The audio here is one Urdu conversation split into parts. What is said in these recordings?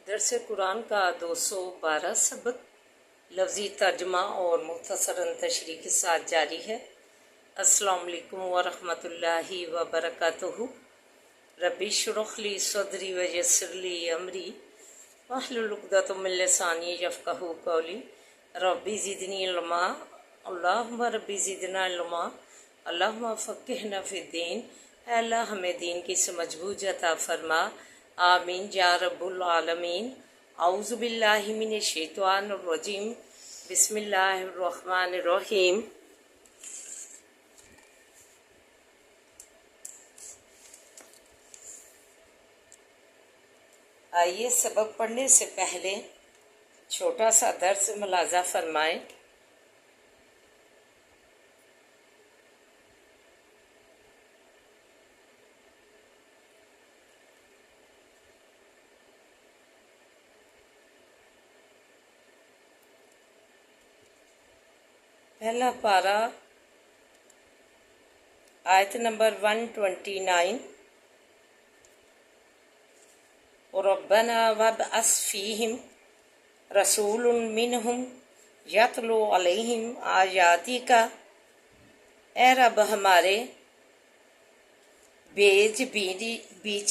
درس قرآن کا 212 سبق لفظی ترجمہ اور مختصراً تشریح کے ساتھ جاری ہے۔ السلام علیکم ورحمۃ اللہ وبرکاتہ۔ ربی اشرح لی صدری ویسر لی امری واحلل عقدۃ من لسانی یفقہوا قولی۔ ربی زدنی علما، اللہم ربی زدنا علما، اللہم فقہنا فی الدین۔ اے اللہ ہمیں دین کی سمجھ بوجھ عطا فرما، آمین یا رب العالمین۔ اعوذ باللہ من الشیطان الرجیم، بسم اللہ الرحمن الرحیم۔ آئیے سبق پڑھنے سے پہلے چھوٹا سا درس ملاحظہ فرمائیں۔ پہلا پارہ آیت نمبر 129۔ ربنا وابعث فیہم رسول منہم یتلو علیہم آیاتک۔ اے رب ہمارے بیچ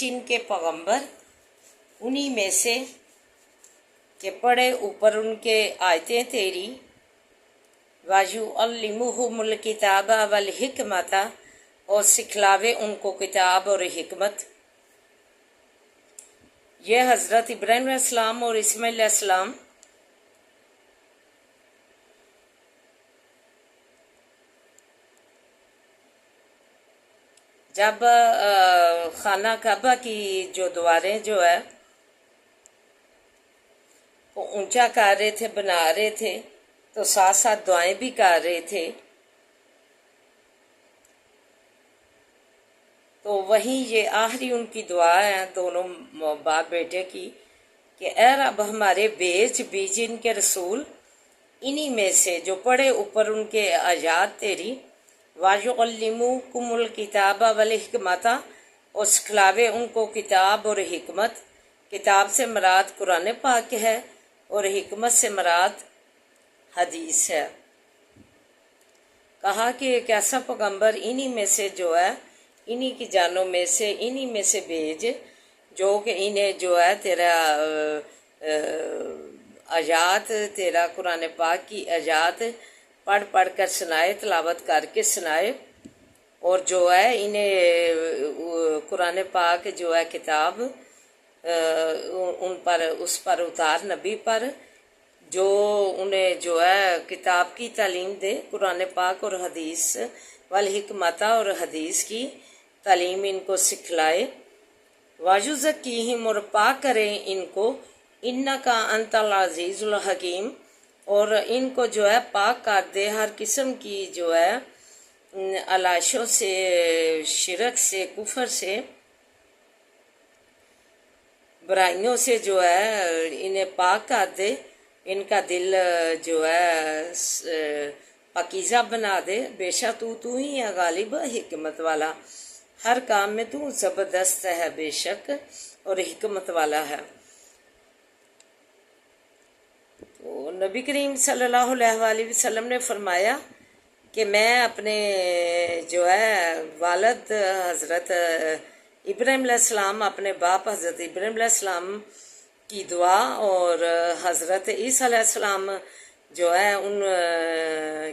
ان کے پیغمبر انہی میں سے کہ پڑھے اوپر ان کے آیتیں تیری۔ وَيُعَلِّمُهُمُ الْكِتَابَ وَالْحِکْمَةَ، اور سکھلاوے ان کو کتاب اور حکمت۔ یہ حضرت ابراہیم علیہ السلام اور اسماعیل علیہ السلام جب خانہ کعبہ کی جو دیواریں جو ہے وہ اونچا کر رہے تھے، بنا رہے تھے، تو ساتھ ساتھ دعائیں بھی کر رہے تھے۔ تو وہیں یہ آخری ان کی دعا ہے دونوں باپ بیٹے کی کہ اے رب ہمارے بیچ ان کے رسول انہی میں سے جو پڑھے اوپر ان کے آیات تیری۔ وَيُعَلِّمُكُمُ الْكِتَابَ وَالْحِکْمَةَ، اور سکھلاوے ان کو کتاب اور حکمت۔ کتاب سے مراد قرآن پاک ہے اور حکمت سے مراد حدیث ہے۔ کہا کہ ایک ایسا پیغمبر انہی میں سے جو ہے، انہی کی جانوں میں سے، انہی میں سے بھیج جو کہ انہیں جو ہے تیرا آیات، تیرا قرآن پاک کی آیات پڑھ کر سنائے، تلاوت کر کے سنائے، اور جو ہے انہیں قرآن پاک جو ہے کتاب ان پر، اس پر اتار، نبی پر، جو انہیں جو ہے کتاب کی تعلیم دے، قرآن پاک اور حدیث والحکمت، اور حدیث کی تعلیم ان کو سکھلائے۔ وَيُزَكِّيهِمْ، اور پاک کریں ان کو، اِنَّكَ أَنْتَ الْعَزِيزُ الْحَكِيمُ، اور ان کو جو ہے پاک کر دے ہر قسم کی جو ہے علائشوں سے، شرک سے، کفر سے، برائیوں سے جو ہے انہیں پاک کر دے، ان کا دل جو ہے پاکیزہ بنا دے۔ بے شک تو ہی ہے غالب، حکمت والا، ہر کام میں تو زبردست ہے بے شک، اور حکمت والا ہے۔ تو نبی کریم صلی اللہ علیہ وآلہ وسلم نے فرمایا کہ میں اپنے جو ہے والد حضرت ابراہیم علیہ السلام، اپنے باپ حضرت ابراہیم علیہ السلام کی دعا، اور حضرت عیسیٰ علیہ السلام جو ہے ان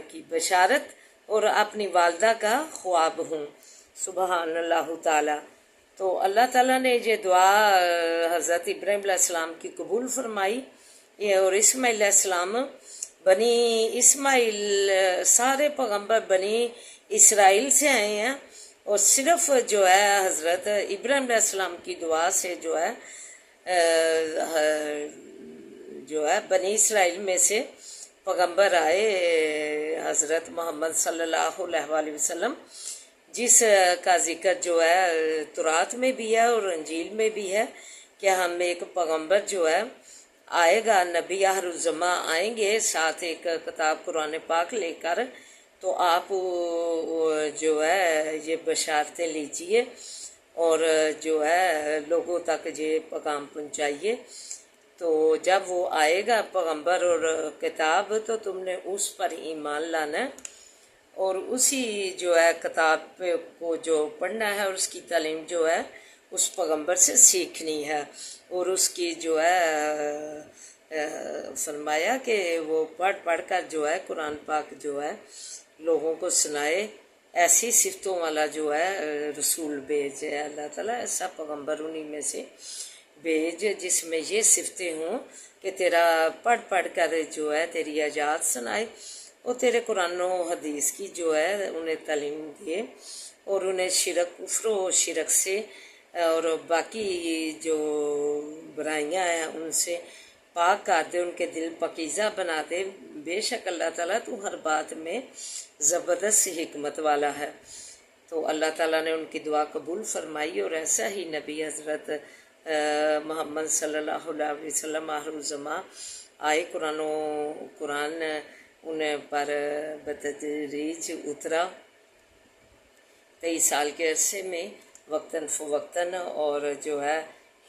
کی بشارت، اور اپنی والدہ کا خواب ہوں۔ سبحان اللہ تعالیٰ۔ تو اللہ تعالیٰ نے یہ دعا حضرت ابراہیم علیہ السلام کی قبول فرمائی، اور اسماعیل علیہ السلام، بنی اسماعیل، سارے پیغمبر بنی اسرائیل سے آئے ہیں، اور صرف جو ہے حضرت ابراہیم علیہ السلام کی دعا سے جو ہے بنی اسرائیل میں سے پیغمبر آئے، حضرت محمد صلی اللہ علیہ وآلہ وسلم، جس کا ذکر جو ہے تورات میں بھی ہے اور انجیل میں بھی ہے کہ ہم ایک پیغمبر جو ہے آئے گا، نبی آخر الزماں آئیں گے، ساتھ ایک کتاب قرآن پاک لے کر، تو آپ جو ہے یہ بشارتیں لیجئے اور جو ہے لوگوں تک یہ پیغام پہنچائیے۔ تو جب وہ آئے گا پیغمبر اور کتاب تو تم نے اس پر ایمان لانا ہے اور اسی جو ہے کتاب کو جو پڑھنا ہے اور اس کی تعلیم جو ہے اس پیغمبر سے سیکھنی ہے، اور اس کی جو ہے فرمایا کہ وہ پڑھ پڑھ کر جو ہے قرآن پاک جو ہے لوگوں کو سنائے۔ ایسی صفتوں والا جو ہے رسول بھیج ہے اللہ تعالیٰ، ایسا پیغمبر انہی میں سے بھیج جس میں یہ صفتیں ہوں کہ تیرا پڑھ پڑھ کر جو ہے تیری آیات سنائے اور تیرے قرآن و حدیث کی جو ہے انہیں تعلیم دے، اور انہیں شرک کفر و شرک سے اور باقی جو برائیاں ہیں ان سے پاک کر دے، ان کے دل پاکیزہ بنا دے۔ بے شک اللہ تعالیٰ تو ہر بات میں زبردست حکمت والا ہے۔ تو اللہ تعالیٰ نے ان کی دعا قبول فرمائی، اور ایسا ہی نبی حضرت محمد صلی اللہ علیہ وسلم آخر الزماں آئے، قرآن ان پر بتدریج اترا 23 سال کے عرصے میں وقتاً فوقتاً، اور جو ہے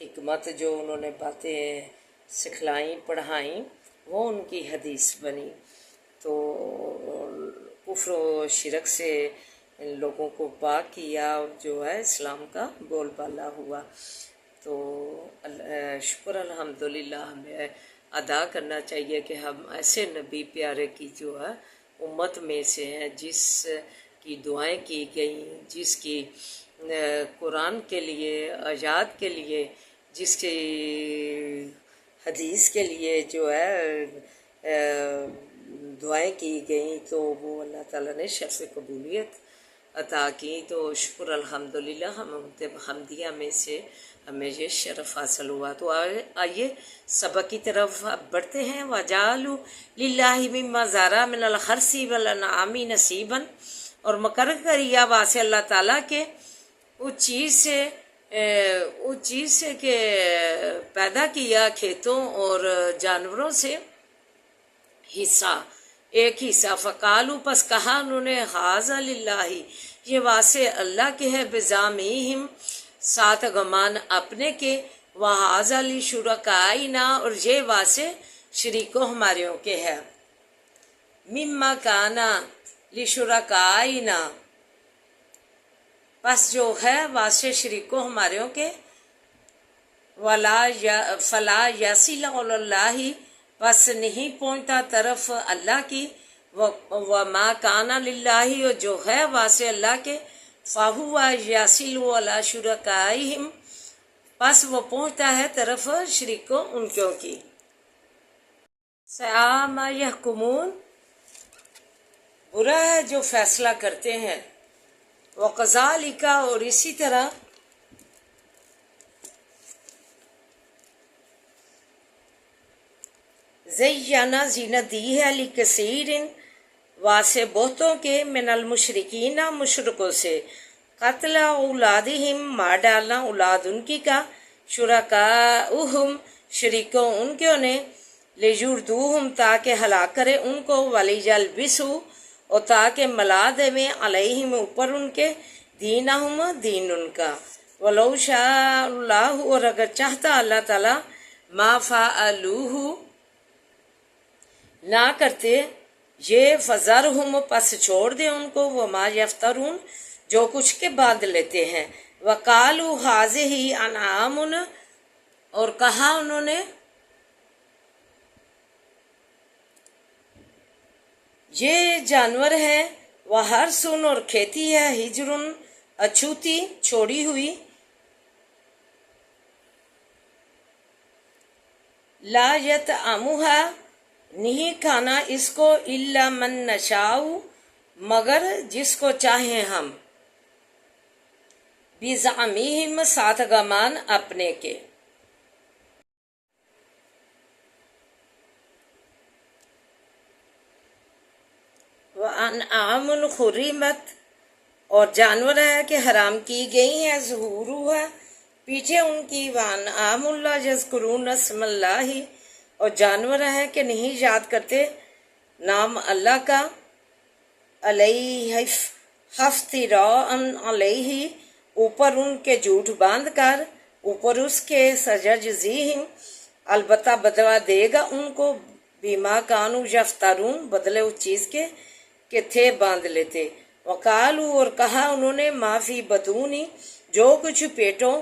حکمت جو انہوں نے باتیں سکھلائیں پڑھائیں وہ ان کی حدیث بنی۔ تو کفر و شرک سے لوگوں کو پاک کیا اور جو ہے اسلام کا بول بالا ہوا۔ تو شکر الحمدللہ ہمیں ادا کرنا چاہیے کہ ہم ایسے نبی پیارے کی جو ہے امت میں سے ہیں، جس کی دعائیں کی گئیں، جس کی قرآن کے لیے آیات کے لیے، جس کی حدیث کے لیے جو ہے دعائیں کی گئیں، تو وہ اللہ تعالیٰ نے شرف قبولیت عطا کی۔ تو شکر الحمدللہ ہم حمدیہ میں سے ہمیں یہ شرف حاصل ہوا۔ تو آئیے سبق کی طرف اب بڑھتے ہیں۔ وَجَعَلُوا لِلَّهِ مِمَّا ذَرَأَ مِنَ الْحَرْثِ وَالْأَنْعَامِ نَصِيبًا، اور مقرر کیا واسطے اللہ تعالیٰ کے اس چیز سے کہ پیدا کیا کھیتوں اور جانوروں سے حصہ، ایک حصہ۔ فقالوا، پس کہا انہوں نے، ھذا للہ، یہ واسطے اللہ کے ہے، بزعمہم، ساتھ گمان اپنے کے، وھذا لشرکائنا، اور یہ واسطے شریکوں ہماریوں کے ہے۔ مما کانا لشرکائنا، پس جو ہے واسطے شریکوں ہماریوں کے، فلا یصل الی اللہ، پس نہیں پہنچتا طرف اللہ کی، وما کان للہ، اور جو ہے واسطے اللہ کے، فہو یصل الی شرکائہم، پس وہ پہنچتا ہے طرف شریکوں ان کی۔ ساء ما یحکمون، برا ہے جو فیصلہ کرتے ہیں۔ وَقَذَلِكَ، اور اسی طرح زینا زینت دی ہے لکثیر، واسے بہتوں کے، من المشرکین، مشرکوں سے، قتل اولادہم، مار ڈالنا اولاد ان کی کا، شرکاؤہم، شریکوں ان کے انہیں، لیجردوہم، تاکہ ہلاک کرے ان کو، ولیلبسوا، اور تاکہ ملا دے میں، علیہم، اوپر ان کے، دینہم، دین ان کا، ولو شاء اللہ، اور اگر چاہتا اللہ تعالیٰ، ما فعلوہ، نہ کرتے یہ، فذرہم، پس چھوڑ دے ان کو، وما یفترون، جو کچھ کے باندھ لیتے ہیں۔ وقالوا ھذہ انعام، اور کہا انہوں نے یہ جانور ہے، وحرث، اور کھیتی ہے، حجر، اچھوتی چھوڑی ہوئی، لا یطعمھا، نہیں کھانا اس کو، الا من نشاء، مگر جس کو چاہیں ہم، بزعمہم، ساتھ گمان اپنے کے۔ وَأَنْعَامٌ حُرِّمَتْ، اور جانور ہے کہ حرام کی گئی ہیں، ظہورها، پیچھے ان کی، وَأَنْعَامٌ لَا يَذْكُرُونَ اسْمَ اللَّهِ، اور جانور ہے کہ نہیں یاد کرتے نام اللہ کا، علیہ افتراء علیہ، اوپر ان کے جھوٹ باندھ کر، اوپر اس کے، سیجزیہم، البتہ بدلا دے گا ان کو بیما کانو یفترون، بدلے اس چیز کے کہ تھے باندھ لیتے۔ وقالو اور کہا انہوں نے معافی بطونی جو کچھ پیٹوں،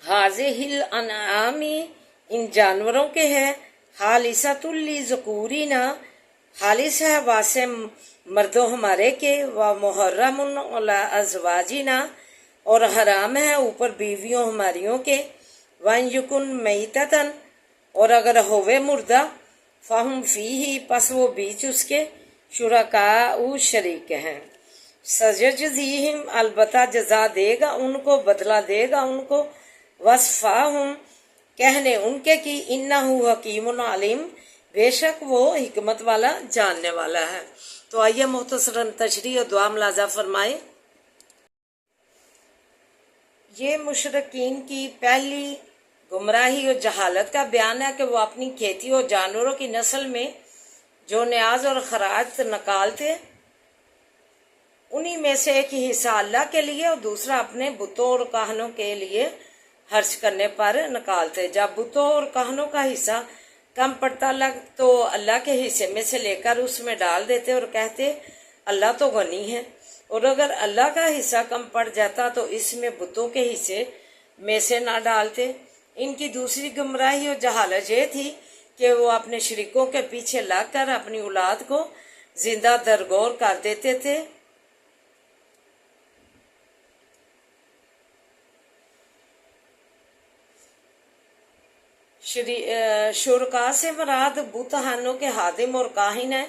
حاضح الانعامی ان جانوروں کے ہے، خالصۃ لذکورنا خالص ہے واسع مردوں ہمارے کے، ومحرم علی ازواجنا اور حرام ہے اوپر بیویوں ہماریوں کے، وَإِن یکن میتتن اور اگر ہوئے مردہ، فہم فیہ پس وہ بیچ اس کے، شرکاء شریک ہیں، سیجزیہم البتہ جزا دے گا ان کو، بدلہ دے گا ان کو، وصفاہم کہنے ان کے کی، انہو حکیم علیم بے شک وہ حکمت والا جاننے والا ہے۔ تو آئیے مختصراً تشریح اور دعا ملاحظہ فرمائے۔ یہ مشرکین کی پہلی گمراہی اور جہالت کا بیان ہے کہ وہ اپنی کھیتی اور جانوروں کی نسل میں جو نیاز اور خراج نکالتے، انہی میں سے ایک حصہ اللہ کے لیے اور دوسرا اپنے بتوں اور کاہنوں کے لیے خرچ کرنے پر نکالتے۔ جب بتوں اور کاہنوں کا حصہ کم پڑتا تو اللہ کے حصے میں سے لے کر اس میں ڈال دیتے اور کہتے اللہ تو غنی ہے، اور اگر اللہ کا حصہ کم پڑ جاتا تو اس میں بتوں کے حصے میں سے نہ ڈالتے۔ ان کی دوسری گمراہی اور جہالت یہ تھی کہ وہ اپنے شریکوں کے پیچھے لگ کر اپنی اولاد کو زندہ درگور کر دیتے تھے۔ شرکاء سے مراد بتحانوں کے خادم اور کاہن ہیں،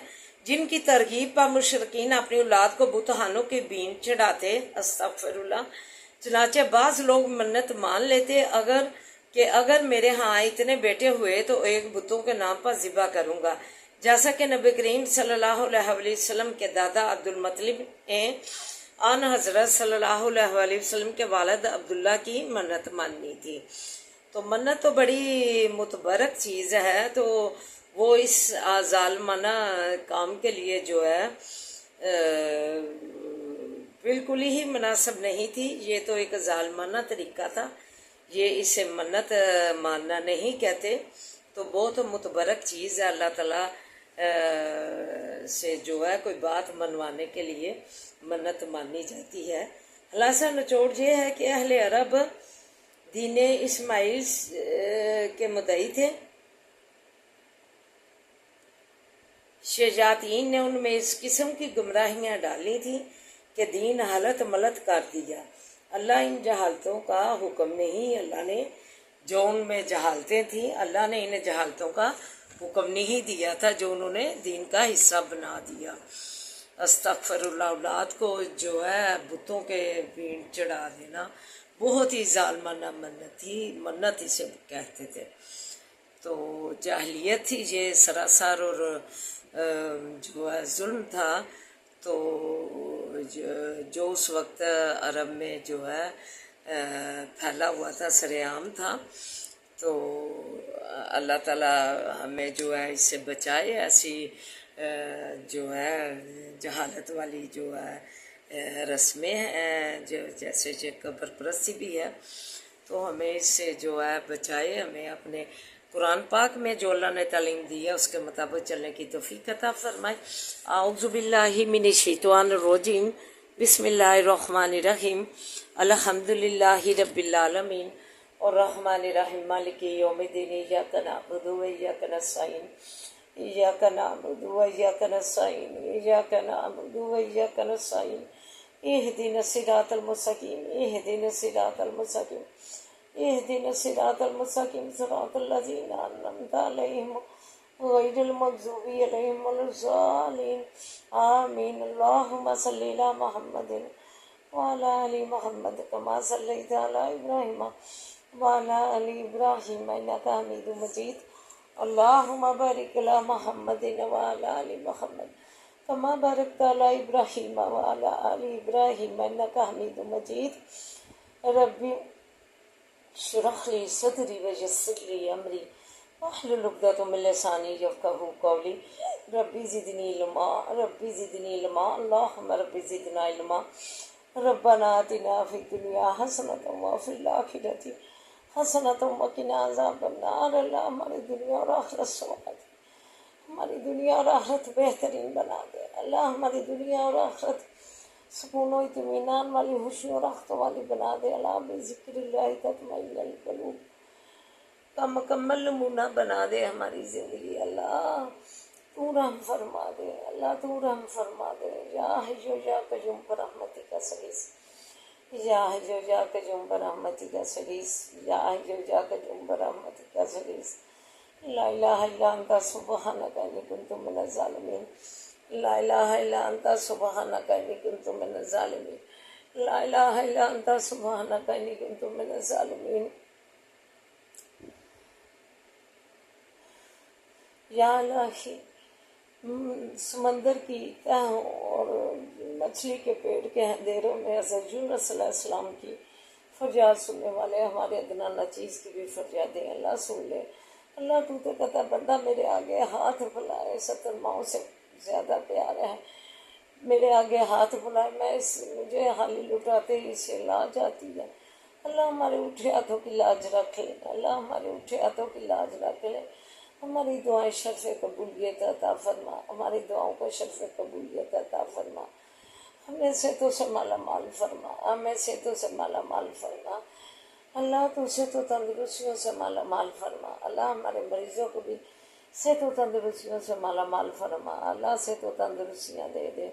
جن کی ترغیب پر مشرکین اپنی اولاد کو بتحانوں کے بین چڑھاتے، استغفر اللہ۔ چنانچہ بعض لوگ منت مان لیتے اگر میرے ہاں اتنے بیٹے ہوئے تو ایک بتوں کے نام پر ذبح کروں گا، جیسا کہ نبی کریم صلی اللہ علیہ وسلم کے دادا عبدالمطلب نے آن حضرت صلی اللہ علیہ وسلم کے والد عبداللہ کی منت مانی تھی۔ تو منت تو بڑی متبرک چیز ہے، تو وہ اس ظالمانہ کام کے لیے جو ہے بالکل ہی مناسب نہیں تھی۔ یہ تو ایک ظالمانہ طریقہ تھا، یہ اسے منت ماننا نہیں کہتے۔ تو بہت متبرک چیز ہے، اللہ تعالیٰ سے جو ہے کوئی بات منوانے کے لیے منت مانی جاتی ہے۔ خلاصہ نچوڑ یہ ہے کہ اہل عرب دین اسماعیل کے مدعی تھے۔ شیاطین نے ان میں اس قسم کی گمراہیاں ڈالی تھیں کہ دین حالت ملت کر دیا۔ اللہ ان جہالتوں کا حکم نہیں، اللہ نے جو ان میں جہالتیں تھیں، اللہ نے انہیں جہالتوں کا حکم نہیں دیا تھا جو انہوں نے دین کا حصہ بنا دیا۔ استغفر اللہ، اولاد کو جو ہے بتوں کے بین چڑھا دینا بہت ہی ظالمانہ منت تھی، منت اسے کہتے تھے۔ تو جاہلیت تھی یہ سراسر، اور جو ہے ظلم تھا۔ تو جو اس وقت عرب میں جو ہے پھیلا ہوا تھا، سر عام تھا۔ تو اللہ تعالیٰ ہمیں جو ہے اس سے بچائے، ایسی جو ہے جہالت والی جو ہے رسمیں ہیں، جیسے کہ قبر پرستی بھی ہے، تو ہمیں اس سے جو ہے بچائے، ہمیں اپنے قرآن پاک میں جو اللہ نے تعلیم دی ہے اس کے مطابق چلنے کی توفیق عطا فرمائے۔ اعوذ باللہ من الشیطان الرجیم، بسم اللہ الرحمن الرحیم، الحمدللہ رب العالمین الرحمن الرحیم مالک یوم الدین، ایاک نعبد و ایاک نستعین، ایاک نعبد و ایاک نستعین، ایاک نعبد و ایاک نستعین، اہدنا الصراط المستقیم، اہدنا الصراط المستقیم، اہدنا الصراط المستقیم، صراط الذین انعمت علیہم غیر المغضوب علیہم ولا الضالین، آمین۔ اللہم صلی علی محمد وعلی آل محمد کما صلیت علی ابراہیم وعلی آل ابراہیم انک حمید مجید، اللہم بارک علی محمد وعلی آل محمد کما بارکت علی ابراہیم وعلی آل ابراہیم انک حمید مجید۔ ربی اشرح لی صدری ویسر لی امری واحلل عقدۃ من لسانی یفقہوا قولی، ربی زدنی علما، ربی زدنی علما، اللہم ربی زدنا علما، ربنا آتنا فی الدنیا حسنۃ وفی الآخرۃ حسنۃ وقنا عذاب النار۔ اللہ ہماری دنیا اور آخرت سنوار دے، ہماری دنیا اور آخرت بہترین بنا دے۔ اللہ ہماری دنیا اور آخرت سکون و اطمینان والی، خوشی اور راحت والی بنا دے۔ اللہ بذکر اللہ تطمئن القلوب کا مکمل نمونہ بنا دے ہماری زندگی۔ اللہ تو رحم فرما دے، اللہ تو رحم فرما دے۔ یا حی یا قیوم برحمتک استغیث، یا حی یا قیوم برحمتک استغیث، یا حی یا قیوم برحمتک استغیث۔ لا الہ الا انت سبحانک انی کنت من الظالمین، لا الہ الا انت سبحانک انی کنت من الظالمین، لا الہ الا انت سبحانک انی کنت من الظالمین۔ یا الہی، سمندر کی تہوں اور مچھلی کے پیٹ کے اندھیروں میں حضرت یونس علیہ السلام کی فریاد سننے والے ہمارے ادنا نچیز کی بھی فریادیں اللہ سن لے۔ اللہ تو کہتا بندہ میرے آگے ہاتھ پھیلائے، 70 ماؤں سے زیادہ پیار ہے، میرے آگے ہاتھ پھیلائے، میں مجھے حالی لٹاتے ہی سے لاج آتی ہے۔ اللہ ہمارے اٹھے ہاتھوں کی لاج رکھ لے، اللہ ہمارے اٹھے ہاتھوں کی لاج رکھ لے۔ ہماری دعائیں شرف قبولیت عطا فرما، ہماری دعاؤں کو شرف قبولیت عطا فرما، ہمیں سے تو سے مالا مال فرما، ہمیں سے تو سے مالا مال فرما۔ اللہ تو سے تو تندرستیوں سے مالا مال فرما، اللہ ہمارے مریضوں کو بھی سے تو تندرستیوں سے مالا مال فرما، اللہ سے تو تندرستیاں دے دے۔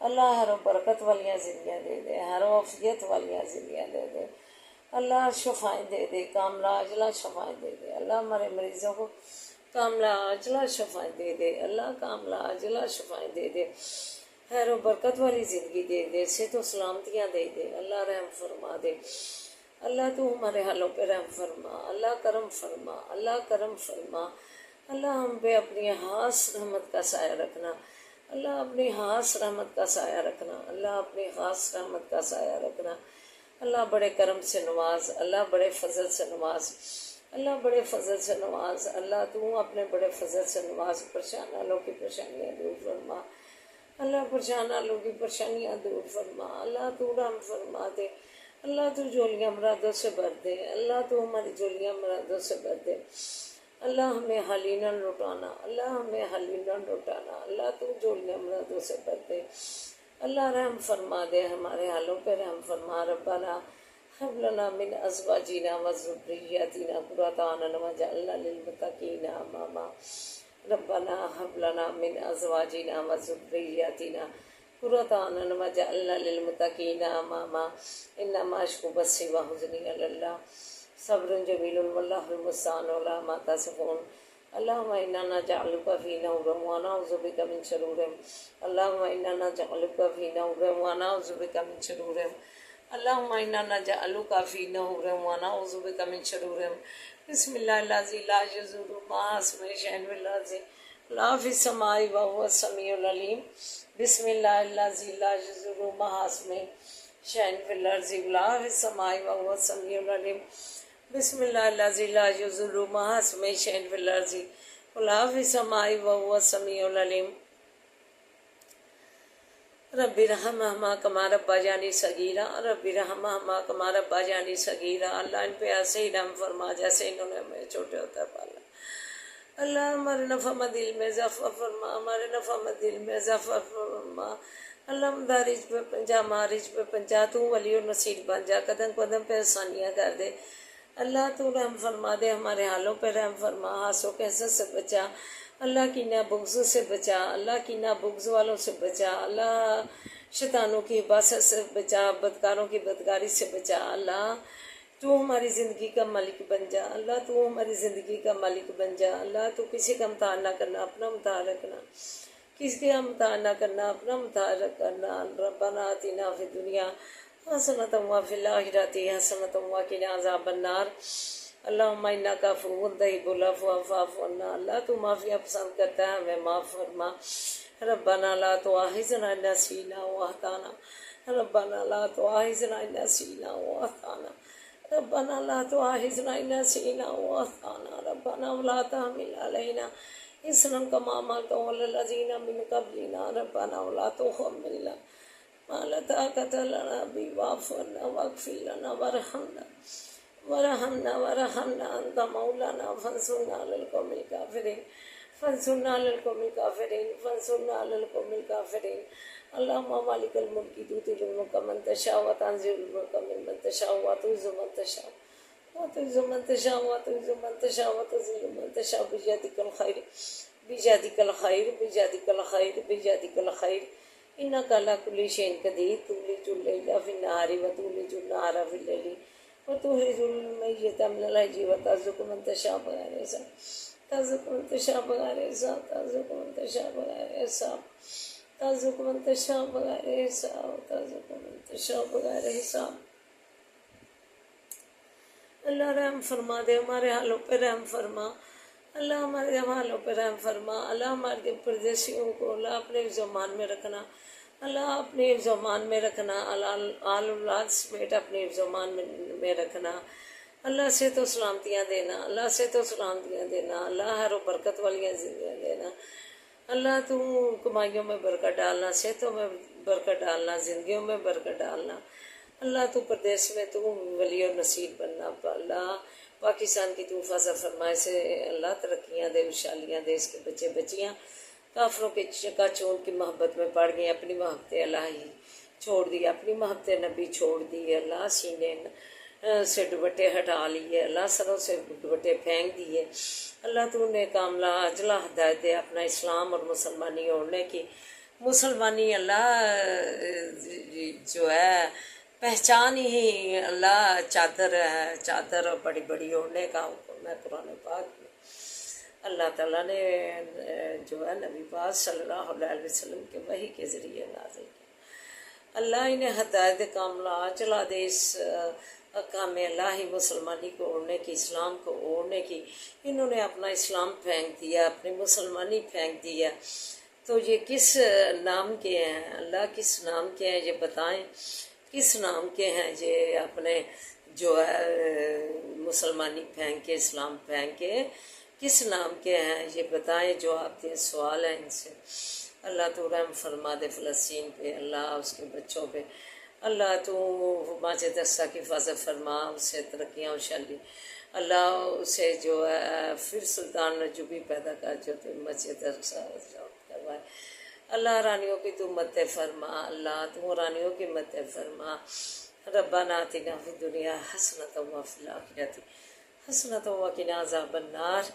اللہ ہر و برکت والیاں زندگیاں دے دے، ہر و عافیت والیاں زندگیاں دے دے۔ اللہ شفائیں دے دے، کاملہ عاجلہ شفائیں دے دے۔ اللہ ہمارے مریضوں کو کاملہ عاجلہ شفائیں دے دے، اللہ کاملہ عاجلہ شفائیں دے دے، خیر و برکت والی زندگی دے دے، صحت و سلامتیاں دے دے۔ اللہ رحم فرما دے، اللہ تو ہمارے حالوں پہ رحم فرما، اللہ کرم فرما، اللہ کرم فرما۔ اللہ ہم پہ اپنی خاص رحمت کا سایہ رکھنا، اللہ اپنی خاص رحمت کا سایہ رکھنا، اللہ اپنی خاص رحمت کا سایہ رکھنا۔ اللہ بڑے کرم سے نواز، اللہ بڑے فضل سے نواز، اللہ بڑے فضل سے نواز۔ اللہ تو اپنے بڑے فضل سے نواز، پریشان والوں کی پریشانیاں دور فرما، اللہ پریشان والوں کی پریشانیاں دور فرما۔ اللہ تو رحم فرما دے، اللہ تو جولیاں مرادوں سے بھر دے، اللہ تو ہماری جولیاں مرادوں سے بھر دے۔ اللہ ہمیں حالی نہ لوٹانا، اللہ ہمیں حالی نہ لوٹانا، اللہ تو جولیاں مرادوں سے بھر دے۔ اللہ رحم فرما دے، ہمارے حالوں پہ رحم فرما۔ ربنا ہب لنا من ازواجنا وذریاتنا قرۃ اعین واجعلنا للمتقین اماما۔ ربنا ہب لنا من ازواجنا وذریاتنا قرۃ اعین واجعلنا للمتقین اماما۔ انما اشکو بثی وحزنی الی اللہ، صبر جمیل واللہ المستعان علی ما تصفون۔ اللہم انا نجعلک فی نحورہم ونعوذ بک من شرورہم، اللہم انا نجعلک فی نحورہم ونعوذ بک من شرورہم، اللہم انا نجعلک فی نحورہم ونعوذ بک من شرورہم۔ بسم اللہ الذی لا یضر مع اسمہ شیء فی الارض ولا فی السماء وهو السمیع العلیم۔ بسم اللہ الذی لا یضر مع اسمہ شیء فی الارض ولا فی السماء وهو السمیع العلیم۔ بسم اللہ الذی لا یضر مع اسمہ شیء فی الارض ولا فی السماء وهو السمیع العلیم۔ رب ارحمہما کما ربیانی صغیرا، رب ارحمہما کما ربیانی صغیرا۔ اللہ ان پہ ایسے ہی رحم فرما جیسے انہوں نے ہمیں چھوٹے ہوتا پالا۔ اللہ ہمارے نفع دل میں اضافہ فرما، ہمارے نفع دل میں اضافہ فرما۔ اللہ مدارج پہ پنجا، مارج پہ پنجا، تو ولی و نصیر بن جا، قدم قدم پہ آسانیاں کر دے۔ اللہ تو رحم فرما دے، ہمارے حالوں پہ رحم فرما، حسد و حسد سے بچا، اللہ کی نا بغض سے بچا، اللہ کی نا بغض والوں سے بچا، اللہ شیطانوں کی حباست سے بچا، بدکاروں کی بدکاری سے بچا۔ اللہ تو ہماری زندگی کا مالک بن جا، اللہ تو ہماری زندگی کا مالک بن جا۔ اللہ تو کسی کا امتحان نہ کرنا، اپنا امتحان رکھنا، کسی کا امتحان نہ کرنا، اپنا امتحان رکھنا۔ ربنا آتنا فی الدنیا حسنۃ وفی الآخرۃ حسنۃ وقنا عذاب النار۔ اللہم انک عفو تحب العفو فاعف عنا۔ اللہ تو معافیاں پسند کرتا ہے، ہمیں معاف فرما۔ ربنا لا تؤاخذنا ان نسینا واخطانا، ربنا لا تؤاخذنا ان نسینا واخطانا، ربنا لا تؤاخذنا ان نسینا واخطانا، ربنا ولا تحمل علینا اصرا کما حملته علی الذین من قبلنا، ربنا ولا تحملنا ما لا طاقة لنا به واعف عنا واغفر لنا وارحمنا ورحمنا ورحمنا انت مولانا فانصرنا على القوم الكافرين فانصرنا على القوم الكافرين فانصرنا على القوم الكافرين اللهم مالك الملك تؤتي الملك من تشاء وتنزع الملك ممن تشاء وتعز من تشاء وتعز من تشاء وتعز من تشاء وتذل من تشاء بيدك الخير بيدك الخير بيدك الخير بيدك الخير إنك على كل شيء قدير تولج الليل في النهار وتولج النهار في الليل وتخرج الميت من الحي وترزق من تشاء بغير حساب ترزق من تشاء بغير حساب ترزق من تشاء بغير حساب ترزق من تشاء بغير حساب ترزق من تشاء بغير حساب. اللہ رحم فرما دے، ہمارے حالوں پہ رحم فرما، اللہ ہمارے حالوں پہ رحم فرما، اللہ ہمارے پردیسیوں کو اللہ اپنے زمان میں رکھنا، اللہ اپنے زمان میں رکھنا، اللہ آل اولاد سمیت اپنے زمان میں رکھنا، اللہ سے تو سلامتیاں دینا، اللہ سے تو سلامتیاں دینا، اللہ ہر برکت والیاں زندگیاں دینا، اللہ تو کمائیوں میں برکت ڈالنا، صحتوں میں برکت ڈالنا، زندگیوں میں برکت ڈالنا، اللہ تو پردیس میں تو ولی و نصیب بننا، اللہ پاکستان کی تو حفاظت فرمائے سے اللہ ترقیاں دے، خوشحالیاں دے، اس کے بچے بچیاں کافروں کے چکا چون کی محبت میں پڑ گئے، اپنی محبت الہی چھوڑ دی، اپنی محبت نبی چھوڑ دی، اللہ سینے سے دوپٹے ہٹا لیے، اللہ سروں سے دوپٹے پھینک دیے، اللہ تو نے کاملہ اجلا ہدایت دے اپنا اسلام اور مسلمانی اوڑھنے کی، مسلمانی اللہ جو ہے پہچان ہی اللہ چادر ہے، چادر اور بڑی بڑی اوڑھنے کا حکم ہے قرآن پاک میں، اللہ تعالیٰ نے جو ہے نبی پاک صلی اللہ علیہ وسلم کے وحی کے ذریعے نازل کیا، اللہ انہیں ہدایت کاملہ چلا دے اس احکام الہی مسلمانی کو اوڑھنے کی، اسلام کو اوڑھنے کی، انہوں نے اپنا اسلام پھینک دیا، اپنی مسلمانی پھینک دیا، تو یہ کس نام کے ہیں؟ اللہ کس نام کے ہیں یہ بتائیں، کس نام کے ہیں یہ اپنے جو ہے مسلمانی پھینک کے، اسلام پھینک کے کس نام کے ہیں یہ بتائیں، جو آپ کے سوال ہیں ان سے، اللہ تو رحم فرما دے فلسطین پہ، اللہ اس کے بچوں پہ، اللہ تو مسجد اقصیٰ کی حفاظت فرما، اسے ترقیاں خوشحالی، اللہ اسے جو ہے پھر سلطان نجوبی پیدا کر جو تو مسجد اقصیٰ کروائے، اللہ رانیوں کی تو مدد فرما، اللہ تو رانیوں کی مدد فرما، ربنا آتنا فی الدنیا حسنۃ وفی الآخرۃ حسنۃ وقنا عذاب النار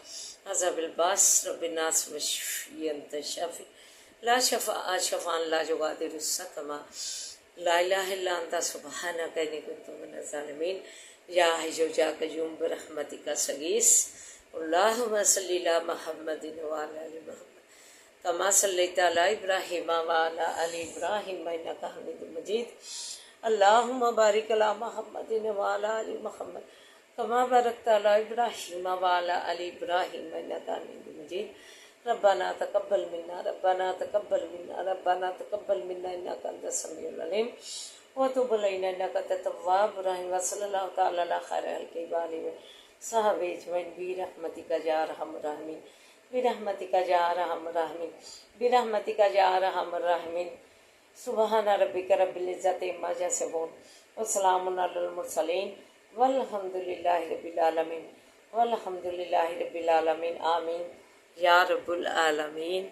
عذاب الباس رب الناس واشفی انت الشافی لا شفاء شفاء لا یغادر سقما لا الہ الا انت سبحانک انی کنت من الظالمین یا حی یا قیوم برحمتک استغیث اللہم صلی علی محمد وعلی آل محمد کما صلیت علی ابراہیم وعلی آل ابراہیم انک حمید مجید اللہم بارک علی محمد وعلی آل محمد کما بارکت علی ابراہیم وعلی آل ابراہیم انک حمید مجید ربنا تقبل منا ربنا تقبل منا ربنا تقبل منا انک انت السمیع العلیم وتب علینا انک انت التواب الرحیم وصلی اللہ تعالی علی خیر خلقہ وآلہ وصحبہ اجمعین برحمتک یا ارحم الراحمین برحمتک یا ارحم الراحمین برحمتک یا ارحم الراحمین سبحان ربک رب العزت عما یصفون وسلام علی المرسلین والحمد للہ رب العالمین والحمد للہ رب العالمین آمین یا رب العالمین.